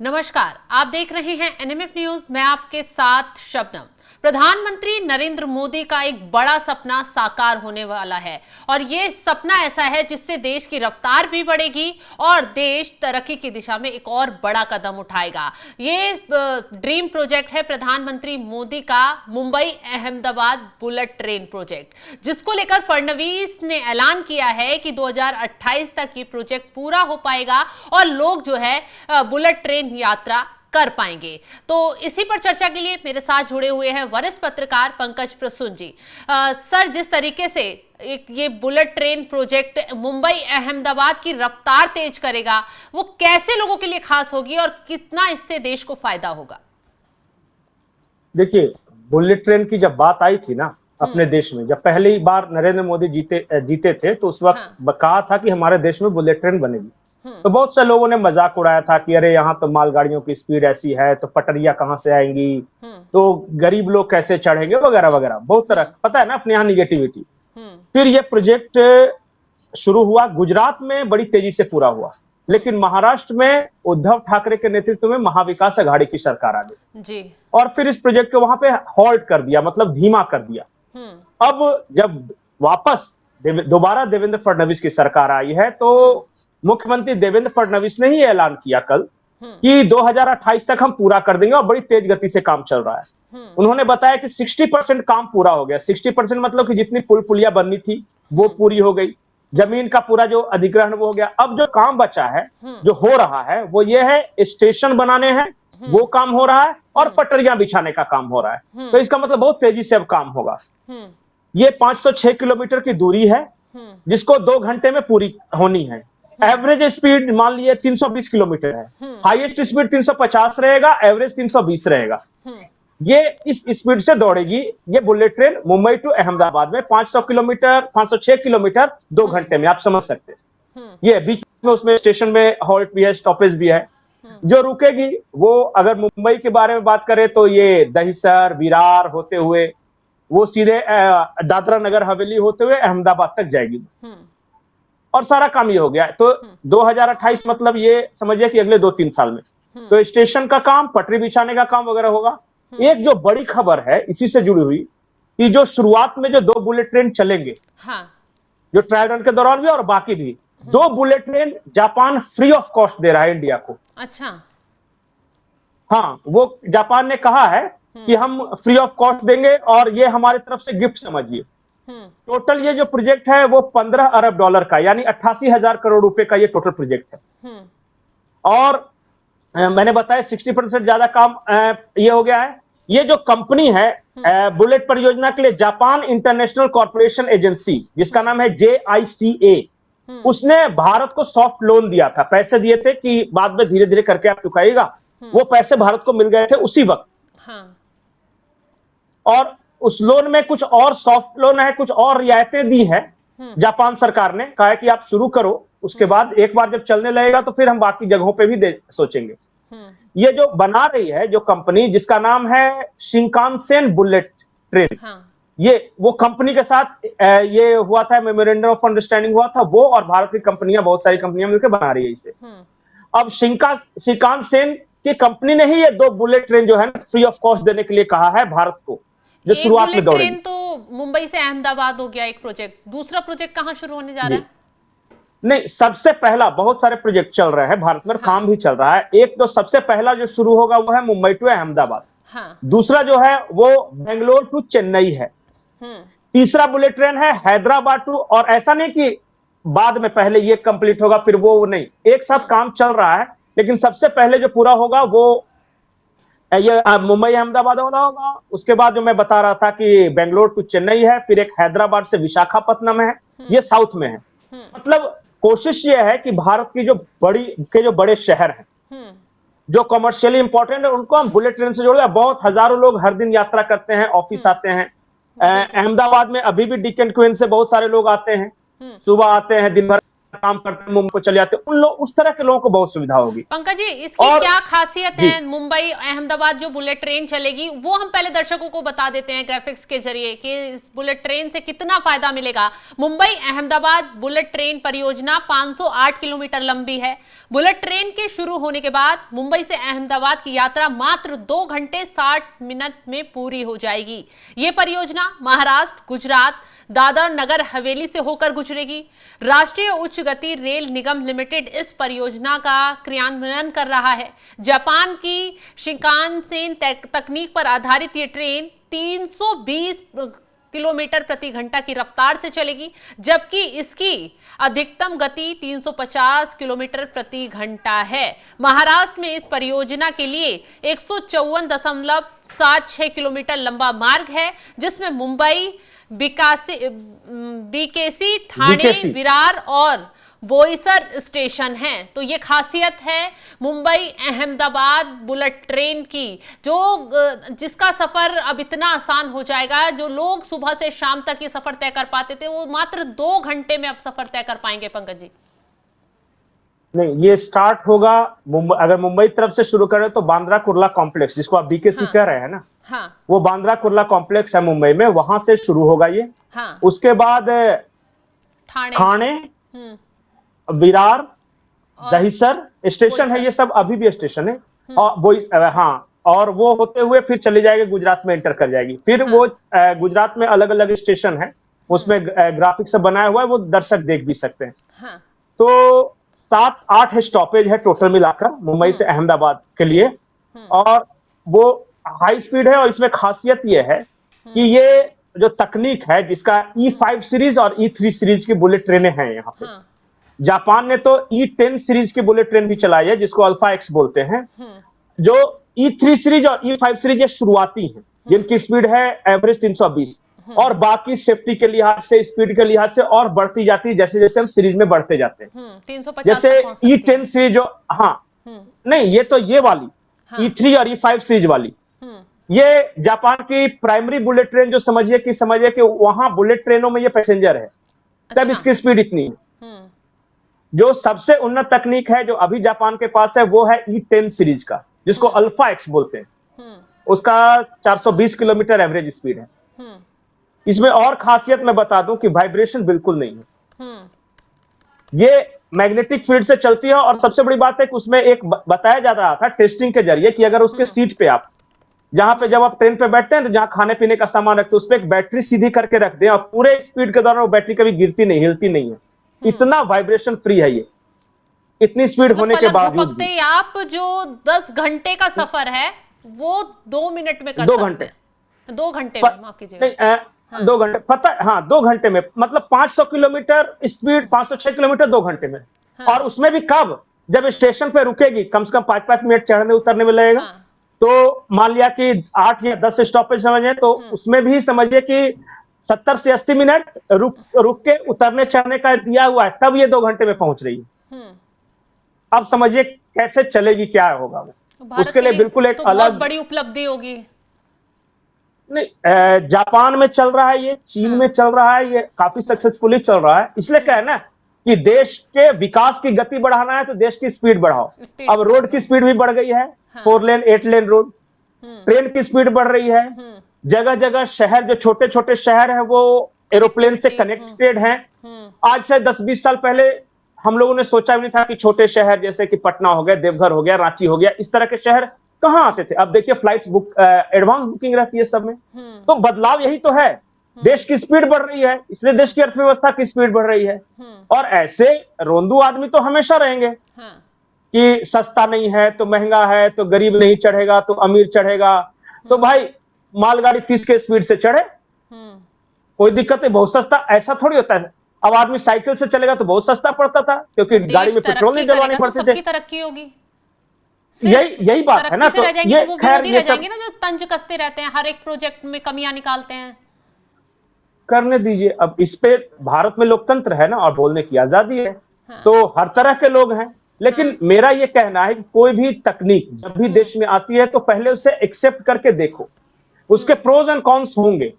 नमस्कार, आप देख रहे हैं एनएमएफ न्यूज। मैं आपके साथ शबनम। प्रधानमंत्री नरेंद्र मोदी का एक बड़ा सपना साकार होने वाला है और ये सपना ऐसा है जिससे देश की रफ्तार भी बढ़ेगी और देश तरक्की की दिशा में एक और बड़ा कदम उठाएगा। ये ड्रीम प्रोजेक्ट है प्रधानमंत्री मोदी का, Mumbai Ahmedabad bullet train project, जिसको लेकर फडणवीस ने ऐलान किया है कि 2028 तक ये प्रोजेक्ट पूरा हो पाएगा और लोग जो है बुलेट ट्रेन यात्रा कर पाएंगे। तो इसी पर चर्चा के लिए मेरे साथ जुड़े हुए हैं वरिष्ठ पत्रकार पंकज प्रसून जी। सर, जिस तरीके से ये bullet train project Mumbai Ahmedabad की रफ्तार तेज करेगा, वो कैसे लोगों के लिए खास होगी और कितना इससे देश को फायदा होगा? देखिए, बुलेट ट्रेन की जब बात आई थी ना अपने देश में, जब पहली बार नरेंद्र मोदी जीते थे तो उस वक्त कहा था कि हमारे देश में बुलेट ट्रेन बनेगी। तो बहुत से लोगों ने मजाक उड़ाया था कि अरे यहाँ तो मालगाड़ियों की स्पीड ऐसी है तो पटरियां कहां से आएंगी, तो गरीब लोग कैसे चढ़ेंगे, वगैरह वगैरह, बहुत तरह पता है ना अपने यहाँ निगेटिविटी। फिर ये प्रोजेक्ट शुरू हुआ, गुजरात में बड़ी तेजी से पूरा हुआ, लेकिन महाराष्ट्र में उद्धव ठाकरे के नेतृत्व में महाविकास अघाड़ी की सरकार आ गई जी, और फिर इस प्रोजेक्ट को वहां पे हॉल्ट कर दिया, मतलब धीमा कर दिया। अब जब वापस दोबारा देवेंद्र फडणवीस की सरकार आई है तो मुख्यमंत्री देवेंद्र फडणवीस ने ही ऐलान किया कल कि 2028 तक हम पूरा कर देंगे और बड़ी तेज गति से काम चल रहा है। उन्होंने बताया कि 60% काम पूरा हो गया। 60% मतलब कि जितनी पुल पुलिया बननी थी वो पूरी हो गई, जमीन का पूरा जो अधिग्रहण वो हो गया। अब जो काम बचा है, जो हो रहा है, वो ये है स्टेशन बनाने हैं, वो काम हो रहा है, और पटरियां बिछाने का काम हो रहा है। तो इसका मतलब बहुत तेजी से अब काम होगा। ये 506 किलोमीटर की दूरी है जिसको 2 घंटे में पूरी होनी है। एवरेज स्पीड मान लिए 320 किलोमीटर है, हाईएस्ट स्पीड 350 रहेगा, एवरेज 320 रहेगा। ये इस स्पीड से दौड़ेगी ये bullet train Mumbai to Ahmedabad में 500 किलोमीटर 506 किलोमीटर 2 घंटे में, आप समझ सकते हैं। ये बीच में उसमें स्टेशन में हॉल्ट भी है, स्टॉपेज भी है। जो रुकेगी वो, अगर मुंबई के बारे में बात करें तो ये दहिसर, विरार होते हुए वो सीधे दादरा नगर हवेली होते हुए अहमदाबाद तक जाएगी और सारा काम ये हो गया। तो 2028 मतलब ये समझिए कि अगले 2-3 साल में तो स्टेशन का काम, पटरी बिछाने का काम वगैरह होगा। एक जो बड़ी खबर है इसी से जुड़ी हुई कि जो शुरुआत में जो 2 बुलेट ट्रेन चलेंगे, जो ट्रायल रन के दौरान भी और बाकी भी 2 bullet train Japan free of cost दे रहा है इंडिया को। अच्छा, हाँ, वो जापान ने कहा है कि हम फ्री ऑफ कॉस्ट देंगे और ये हमारी तरफ से गिफ्ट समझिए। टोटल ये जो प्रोजेक्ट है वो 15 अरब डॉलर का, यानी 88,000 करोड़ रुपए का ये टोटल प्रोजेक्ट है। और मैंने बताया 60% ज्यादा काम ये हो गया है। ये जो कंपनी है बुलेट परियोजना के लिए, जापान इंटरनेशनल कॉर्पोरेशन एजेंसी, जिसका नाम है JICA, उसने भारत को सॉफ्ट लोन दिया था, पैसे दिए थे कि बाद में धीरे धीरे करके आप चुकाइएगा। वो पैसे भारत को मिल गए थे उसी वक्त। और उस लोन में कुछ और सॉफ्ट लोन है, कुछ और रियायतें दी है जापान सरकार ने। कहा है कि आप शुरू करो, उसके बाद एक बार जब चलने लगेगा तो फिर हम बाकी जगहों पे भी सोचेंगे। ये जो बना रही है जो कंपनी, जिसका नाम है शिंकानसेन बुलेट ट्रेन, ये वो कंपनी के साथ ये हुआ था, मेमोरेंडम ऑफ अंडरस्टैंडिंग हुआ था। वो और भारत की कंपनियां, बहुत सारी कंपनियां मिलकर बना रही है इसे। अब शिंकानसेन की कंपनी ने ही ये 2 बुलेट ट्रेन जो है फ्री ऑफ कॉस्ट देने के लिए कहा है भारत को, जो शुरुआत में दौड़ेगी। ट्रेन तो मुंबई से अहमदाबाद हो गया एक प्रोजेक्ट, दूसरा प्रोजेक्ट कहां शुरू होने जा रहा है? नहीं, सबसे पहला, बहुत सारे प्रोजेक्ट चल रहे हैं भारत में, काम भी चल रहा है। एक तो सबसे पहला जो शुरू होगा वो है मुंबई टू अहमदाबाद। दूसरा जो है वो बेंगलोर टू चेन्नई है। तीसरा बुलेट ट्रेन है हैदराबाद टू, और ऐसा नहीं कि बाद में पहले ये कंप्लीट होगा फिर वो नहीं, एक साथ काम चल रहा है। लेकिन सबसे पहले जो पूरा होगा वो ये मुंबई अहमदाबाद वाला होगा। उसके बाद जो मैं बता रहा था कि बेंगलोर टू चेन्नई है, फिर एक हैदराबाद से विशाखापट्टनम है, ये साउथ में है। मतलब कोशिश ये है कि भारत की जो बड़े शहर हैं, जो कमर्शियली इंपॉर्टेंट है, उनको हम बुलेट ट्रेन से जोड़े। बहुत हजारों लोग हर दिन यात्रा करते हैं, ऑफिस आते हैं। अहमदाबाद में अभी भी डिकन क्वीन से बहुत सारे लोग आते हैं, सुबह आते हैं, दिन भर काम करते हैं मुंबई को चले जाते हैं, उन लोग, उस तरह के लोगों को बहुत सुविधा होगी। पंकज जी, इसकी क्या खासियत है? मुंबई अहमदाबाद जो बुलेट ट्रेन चलेगी, वो हम पहले दर्शकों को बता देते हैं ग्राफिक्स के जरिए कि इस बुलेट ट्रेन से कितना फायदा मिलेगा। मुंबई अहमदाबाद बुलेट ट्रेन परियोजना 508 किलोमीटर लंबी है। बुलेट ट्रेन के शुरू होने के बाद मुंबई से अहमदाबाद की यात्रा मात्र 2 घंटे 60 मिनट में पूरी हो जाएगी। ये परियोजना महाराष्ट्र, गुजरात, दादर नगर हवेली से होकर गुजरेगी। राष्ट्रीय उच्च गति रेल निगम लिमिटेड इस परियोजना का क्रियान्वयन कर रहा है। जापान की शिंकानसेन तकनीक पर आधारित ये ट्रेन 320 किलोमीटर प्रति घंटा की रफ्तार से चलेगी, जबकि इसकी अधिकतम गति 350 किलोमीटर प्रति घंटा है। महाराष्ट्र में इस परियोजना के लिए 154.76 किलोमीटर लंबा मार्ग है, जिसमें मुंबई, बीकेसी, ठाणे, विरार और बोईसर स्टेशन हैं। तो ये खासियत है मुंबई अहमदाबाद बुलेट ट्रेन की, जिसका सफर अब इतना आसान हो जाएगा। जो लोग सुबह से शाम तक ये सफर तय कर पाते थे, वो मात्र 2 घंटे में अब सफर तय कर पाएंगे। पंकज जी, नहीं, ये स्टार्ट होगा अगर मुंबई तरफ से शुरू करें तो बांद्रा कुर्ला कॉम्प्लेक्स, जिसको आप बीकेसी कह रहे हैं ना, हाँ, वो बांद्रा कुर्ला कॉम्प्लेक्स है मुंबई में, वहां से शुरू होगा ये। हाँ, उसके बाद ठाणे, विरार, दहिसर स्टेशन है, ये सब अभी भी स्टेशन है। और हाँ, और वो होते हुए फिर चली जाएगी गुजरात में, एंटर कर जाएगी। फिर वो गुजरात में अलग अलग स्टेशन है, उसमें ग्राफिक्स से बनाया हुआ है, वो दर्शक देख भी सकते हैं। तो 7-8 स्टॉपेज है टोटल मिलाकर मुंबई से अहमदाबाद के लिए, और वो हाई स्पीड है। और इसमें खासियत ये है कि ये जो तकनीक है, जिसका E5 सीरीज और E3 सीरीज की बुलेट ट्रेनें हैं यहाँ पे। जापान ने तो E10 सीरीज की बुलेट ट्रेन भी चलाई है, जिसको अल्फा एक्स बोलते हैं। जो E3 सीरीज और E5 सीरीज ये शुरुआती हैं, जिनकी स्पीड है एवरेज 320, और बाकी सेफ्टी के लिहाज से, स्पीड के लिहाज से और बढ़ती जाती है जैसे जैसे हम सीरीज में बढ़ते जाते हैं। 350 जैसे E10 सीरीज जो, हाँ, नहीं, ये तो ये वाली E3 और E5 सीरीज वाली, ये जापान की प्राइमरी बुलेट ट्रेन, जो समझिए कि वहां बुलेट ट्रेनों में ये पैसेंजर है, तब इसकी स्पीड इतनी है। जो सबसे उन्नत तकनीक है जो अभी जापान के पास है, वो है E10 सीरीज का, जिसको अल्फा एक्स बोलते हैं। उसका 420 किलोमीटर एवरेज स्पीड है। इसमें और खासियत मैं बता दूं कि वाइब्रेशन बिल्कुल नहीं है। ये मैग्नेटिक फील्ड से चलती है, और सबसे बड़ी बात है कि उसमें एक बताया जा रहा था टेस्टिंग के जरिए कि अगर उसके सीट पे आप, जहां पे जब आप ट्रेन पे बैठते हैं तो जहां खाने पीने का सामान रखते हैं, उस पर एक बैटरी सीधी करके रख दें, और पूरे स्पीड के दौरान वो बैटरी कभी गिरती नहीं, हिलती नहीं है। इतना वाइब्रेशन फ्री है ये, इतनी स्पीड होने के बावजूद भी। आप जो 10 घंटे का सफर है वो 2 मिनट में कर सकते हैं। 2 घंटे में, माफ कीजिएगा, 2 घंटे, पता है, हाँ, 2 घंटे में, मतलब 500 किलोमीटर स्पीड, 506 किलोमीटर 2 घंटे में। और उसमें भी कब? जब स्टेशन पे रुकेगी, कम से कम 5-5 मिनट चढ़ने उतरने में लगेगा। तो मान लिया कि 8 या 10 स्टॉपेज समझे, तो उसमें भी समझिए कि 70 से 80 मिनट रुक के उतरने चढ़ने का दिया हुआ है, तब ये 2 घंटे में पहुंच रही है। अब समझिए कैसे चलेगी, क्या होगा वो, उसके लिए बिल्कुल एक अलग बहुत बड़ी उपलब्धि होगी। नहीं, जापान में चल रहा है ये, चीन में चल रहा है ये, काफी सक्सेसफुली चल रहा है। इसलिए क्या है ना कि देश के विकास की गति बढ़ाना है तो देश की स्पीड बढ़ाओ। अब रोड की स्पीड भी बढ़ गई है, 4 लेन 8 लेन रोड, ट्रेन की स्पीड बढ़ रही है। जगह जगह शहर, जो छोटे छोटे शहर है, वो एरोप्लेन से कनेक्टेड हैं। आज से 10-20 साल पहले हम लोगों ने सोचा भी नहीं था कि छोटे शहर जैसे कि पटना हो गया, देवघर हो गया, रांची हो गया, इस तरह के शहर कहां आते थे। अब देखिए फ्लाइट बुक, एडवांस बुकिंग रहती है सब में। तो बदलाव यही तो है, देश की स्पीड बढ़ रही है, इसलिए देश की अर्थव्यवस्था की स्पीड बढ़ रही है। और ऐसे रोंदू आदमी तो हमेशा रहेंगे कि सस्ता नहीं है तो महंगा है, तो गरीब नहीं चढ़ेगा तो अमीर चढ़ेगा। तो भाई मालगाड़ी 30 के स्पीड से चढ़े, कोई दिक्कत नहीं, बहुत सस्ता, ऐसा थोड़ी होता है। अब आदमी साइकिल से चलेगा तो बहुत सस्ता पड़ता था, क्योंकि गाड़ी में पेट्रोल नहीं डलवाने पड़ते थे। तरक्की होगी, यही बात है ना। तो ये वो विरोधी रह जाएंगे ना, जो तंज कसते रहते हैं, हर एक प्रोजेक्ट में कमियां निकालते हैं। करने दीजिए, अब इस पे भारत में लोकतंत्र है ना, और बोलने की आजादी है। तो हर तरह के लोग हैं, लेकिन मेरा ये कहना है कि कोई भी तकनीक जब भी देश में आती है तो पहले उसे एक्सेप्ट करके देखो, उसके प्रोज एंड कॉन्स होंगे।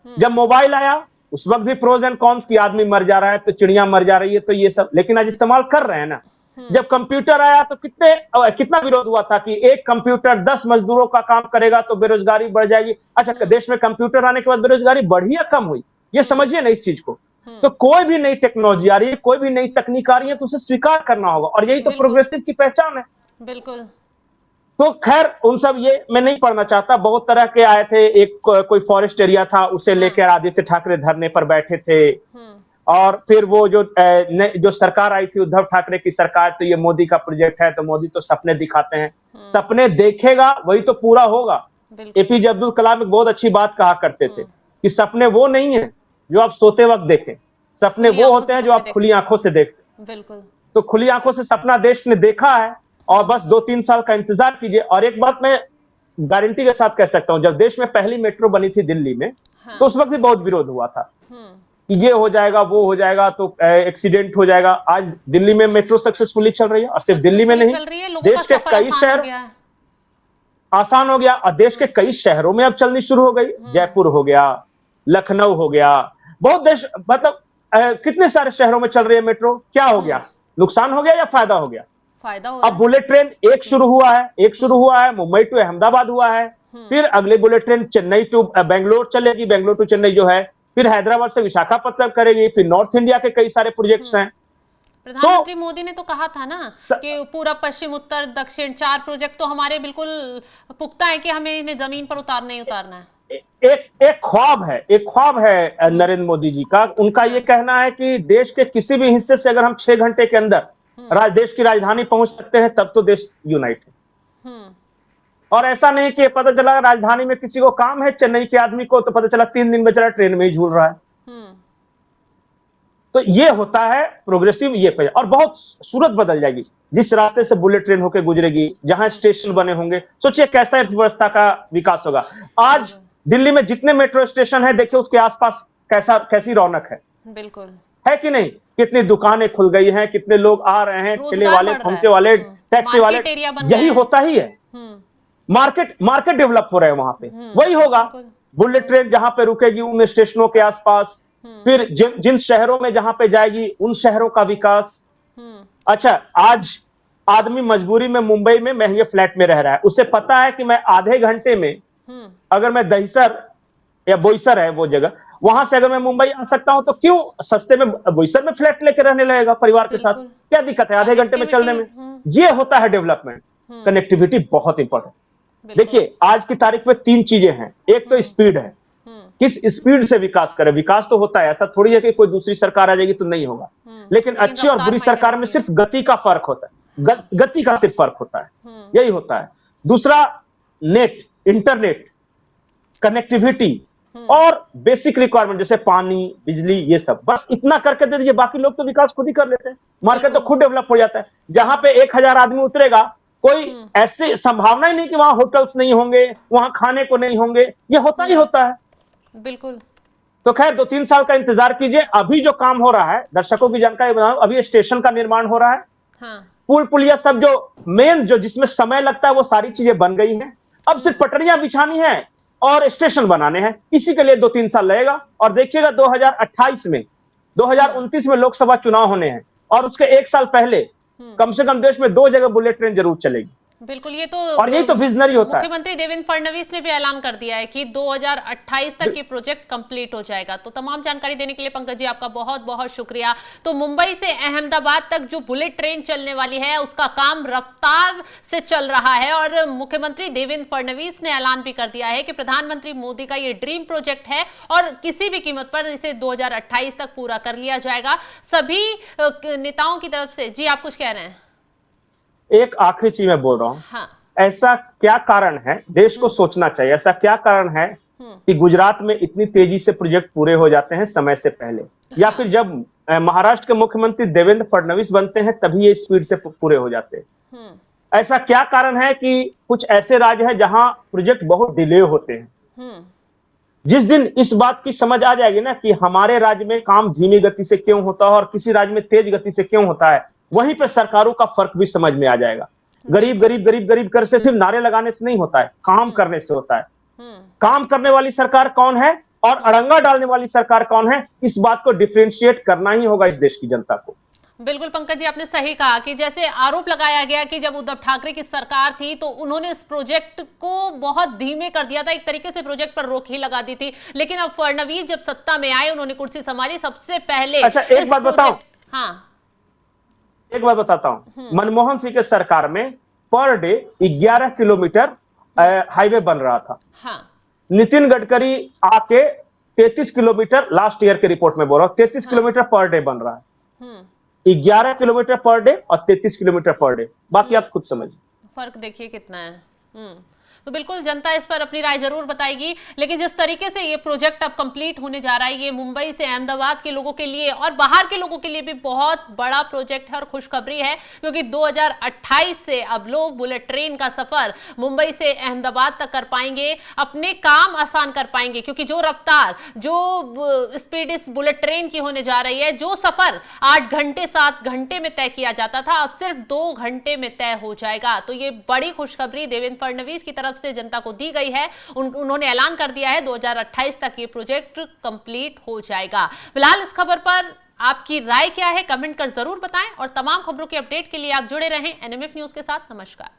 जब मोबाइल आया उस वक्त भी प्रोज एंड कॉन्स की, आदमी मर जा रहा है तो चिड़िया मर जा रही है तो ये सब, लेकिन आज इस्तेमाल कर रहे हैं ना। जब कंप्यूटर आया तो कितना विरोध हुआ था कि एक कंप्यूटर 10 मजदूरों का काम करेगा तो बेरोजगारी बढ़ जाएगी। अच्छा, देश में कंप्यूटर आने के बाद बेरोजगारी बढ़ी या कम हुई? ये समझिए ना इस चीज को। तो कोई भी नई टेक्नोलॉजी आ रही है, कोई भी नई तकनीक आ रही है तो उसे स्वीकार करना होगा, और यही तो प्रोग्रेसिव की पहचान है। बिल्कुल। तो खैर उन सब ये मैं नहीं पढ़ना चाहता, बहुत तरह के आए थे। एक कोई फॉरेस्ट एरिया था, उसे लेकर आदित्य ठाकरे धरने पर बैठे थे। और फिर वो जो सरकार आई थी, उद्धव ठाकरे की सरकार, तो ये मोदी का प्रोजेक्ट है, तो मोदी तो सपने दिखाते हैं। सपने देखेगा वही तो पूरा होगा। एपीजे अब्दुल कलाम एक बहुत अच्छी बात कहा करते थे कि सपने वो नहीं है जो आप सोते वक्त देखें, सपने वो होते हैं जो आप खुली आंखों से देखते। बिल्कुल। तो खुली आंखों से सपना देश ने देखा है, और बस 2-3 साल का इंतजार कीजिए। और एक बात मैं गारंटी के साथ कह सकता हूं, जब देश में पहली मेट्रो बनी थी दिल्ली में, तो उस वक्त भी बहुत विरोध हुआ था कि ये हो जाएगा, वो हो जाएगा, तो एक्सीडेंट हो जाएगा। आज दिल्ली में मेट्रो सक्सेसफुली चल रही है, और सिर्फ दिल्ली में नहीं, देश के कई शहर आसान हो गया, और देश के कई शहरों में अब चलनी शुरू हो गई। जयपुर हो गया, लखनऊ हो गया, बहुत देश, मतलब कितने सारे शहरों में चल रही है मेट्रो। क्या हो गया? नुकसान हो गया या फायदा हो गया? फायदा हो। अब बुलेट ट्रेन एक शुरू हुआ है, मुंबई टू अहमदाबाद हुआ है। फिर अगले bullet train Chennai to Bangalore चलेगी, बेंगलोर टू चेन्नई जो है, फिर हैदराबाद से विशाखापट्टनम करेगी, फिर नॉर्थ इंडिया के कई सारे प्रोजेक्ट्स हैं। प्रधानमंत्री मोदी ने तो कहा था ना कि पूरा, पश्चिम, उत्तर, दक्षिण 4 प्रोजेक्ट तो हमारे बिल्कुल पुख्ता है कि हमें इन्हें जमीन पर उतारना ही उतारना है। एक ख्वाब है नरेंद्र मोदी जी का। उनका ये कहना है कि देश के किसी भी हिस्से से अगर हम 6 घंटे के अंदर देश की राजधानी पहुंच सकते हैं, तब तो देश यूनाइट है। और ऐसा नहीं कि पता चला राजधानी में किसी को काम है, चेन्नई के आदमी को, तो पता चला 3 दिन बेचारा ट्रेन में ही झूल रहा है। तो ये होता है प्रोग्रेसिव, ये और बहुत सूरत बदल जाएगी जिस रास्ते से बुलेट ट्रेन होकर गुजरेगी, जहां स्टेशन बने होंगे। सोचिए कैसा अर्थव्यवस्था का विकास होगा। आज दिल्ली में जितने मेट्रो स्टेशन है, देखिए उसके आसपास कैसी रौनक है। बिल्कुल है कि नहीं? कितनी दुकानें खुल गई हैं, कितने लोग आ रहे हैं, ठेले वाले, ठमके वाले, टैक्सी वाले। यही होता ही है, मार्केट डेवलप हो रहे हैं वहां पे। वही होगा, बुलेट ट्रेन जहां पे रुकेगी उन स्टेशनों के आसपास, फिर जिन शहरों में जहां पे जाएगी उन शहरों का विकास। अच्छा, आज आदमी मजबूरी में मुंबई में महंगे फ्लैट में रह रहा है, उसे पता है कि मैं आधे घंटे में, अगर मैं दहिसर या बोईसर है वो जगह, वहां से अगर मैं मुंबई आ सकता हूं, तो क्यों सस्ते में बोईसर में फ्लैट लेकर रहने लगेगा परिवार के साथ? क्या दिक्कत है आधे घंटे में चलने में? ये होता है डेवलपमेंट। कनेक्टिविटी बहुत इंपॉर्टेंट। देखिए आज की तारीख में 3 चीजें हैं। एक तो स्पीड है, किस स्पीड से विकास करे। विकास तो होता है, ऐसा थोड़ी है कि कोई दूसरी सरकार आ जाएगी तो नहीं होगा, लेकिन अच्छी और बुरी सरकार में सिर्फ गति का फर्क होता है, गति का सिर्फ फर्क होता है, यही होता है। दूसरा, नेट, इंटरनेट, कनेक्टिविटी और बेसिक रिक्वायरमेंट जैसे पानी, बिजली, ये सब, बस इतना करके दे दीजिए, बाकी लोग तो विकास खुद ही कर लेते हैं। मार्केट तो खुद डेवलप हो जाता है। जहां पे 1000 आदमी उतरेगा, कोई ऐसी संभावना ही नहीं कि वहां होटल्स नहीं होंगे, वहां खाने को नहीं होंगे, ये होता ही होता है। बिल्कुल। तो खैर 2-3 साल का इंतजार कीजिए। अभी जो काम हो रहा है, दर्शकों की जानकारी बनाओ, अभी स्टेशन का निर्माण हो रहा है। पुल पुलिया सब जो मेन, जो जिसमें समय लगता है, वो सारी चीजें बन गई हैं। अब सिर्फ पटरियां बिछानी है और स्टेशन बनाने हैं। इसी के लिए 2-3 साल लगेगा। और देखिएगा 2028 में, 2029 में लोकसभा चुनाव होने हैं, और उसके 1 साल पहले कम से कम देश में 2 जगह बुलेट ट्रेन जरूर चलेगी। बिल्कुल, ये तो, और यही तो विजनरी होता है। मुख्यमंत्री देवेंद्र फडणवीस ने भी ऐलान कर दिया है कि 2028 तक ये प्रोजेक्ट कंप्लीट हो जाएगा। तो तमाम जानकारी देने के लिए पंकज जी आपका बहुत बहुत शुक्रिया। तो मुंबई से अहमदाबाद तक जो बुलेट ट्रेन चलने वाली है, उसका काम रफ्तार से चल रहा है, और मुख्यमंत्री देवेंद्र फडणवीस ने ऐलान भी कर दिया है कि प्रधानमंत्री मोदी का ये ड्रीम प्रोजेक्ट है और किसी भी कीमत पर इसे 2028 तक पूरा कर लिया जाएगा। सभी नेताओं की तरफ से। जी, आप कुछ कह रहे हैं? एक आखिरी चीज मैं बोल रहा हूं। हाँ। ऐसा क्या कारण है, देश को सोचना चाहिए, ऐसा क्या कारण है कि गुजरात में इतनी तेजी से प्रोजेक्ट पूरे हो जाते हैं समय से पहले, या फिर जब महाराष्ट्र के मुख्यमंत्री देवेंद्र फडणवीस बनते हैं तभी ये स्पीड से पूरे हो जाते हैं? ऐसा क्या कारण है कि कुछ ऐसे राज्य हैं जहां प्रोजेक्ट बहुत डिले होते हैं? जिस दिन इस बात की समझ आ जाएगी ना कि हमारे राज्य में काम धीमी गति से क्यों होता है और किसी राज्य में तेज गति से क्यों होता है, वहीं पे सरकारों का फर्क भी समझ में आ जाएगा। गरीब गरीब गरीब गरीब कर से सिर्फ नारे लगाने से नहीं होता है, काम करने से होता है। काम करने वाली सरकार कौन है? और अड़ंगा डालने वाली सरकार कौन है, इस बात को डिफरेंशिएट करना ही होगा इस देश की जनता को। बिल्कुल पंकज जी, आपने सही कहा कि जैसे आरोप लगाया गया कि जब उद्धव ठाकरे की सरकार थी तो उन्होंने इस प्रोजेक्ट को बहुत धीमे कर दिया था, एक तरीके से प्रोजेक्ट पर रोक ही लगा दी थी। लेकिन अब फडणवीस जब सत्ता में आए, उन्होंने कुर्सी संभाली, सबसे पहले अच्छा एक बात बताओ, हाँ एक बात बताता हूं, मनमोहन सिंह के सरकार में पर डे 11 किलोमीटर हाईवे बन रहा था। हाँ। नितिन गडकरी आके 33 किलोमीटर, लास्ट ईयर के रिपोर्ट में बोल रहा हूं, 33 किलोमीटर पर डे बन रहा है। 11 किलोमीटर पर डे और 33 किलोमीटर पर डे, बाकी आप खुद समझिए, फर्क देखिए कितना है। तो बिल्कुल जनता इस पर अपनी राय जरूर बताएगी। लेकिन जिस तरीके से ये प्रोजेक्ट अब कंप्लीट होने जा रहा है, ये मुंबई से अहमदाबाद के लोगों के लिए और बाहर के लोगों के लिए भी बहुत बड़ा प्रोजेक्ट है और खुशखबरी है, क्योंकि 2028 से अब लोग बुलेट ट्रेन का सफर मुंबई से अहमदाबाद तक कर पाएंगे, अपने काम आसान कर पाएंगे। क्योंकि जो रफ्तार, जो स्पीड इस बुलेट ट्रेन की होने जा रही है, जो सफर 8 घंटे 7 घंटे में तय किया जाता था, अब सिर्फ 2 घंटे में तय हो जाएगा। तो ये बड़ी खुशखबरी देवेंद्र फडणवीस की तरफ से जनता को दी गई है। उन्होंने ऐलान कर दिया है 2028 तक ये प्रोजेक्ट कंप्लीट हो जाएगा। फिलहाल इस खबर पर आपकी राय क्या है, कमेंट कर जरूर बताएं और तमाम खबरों के अपडेट के लिए आप जुड़े रहें एनएमएफ न्यूज के साथ। नमस्कार।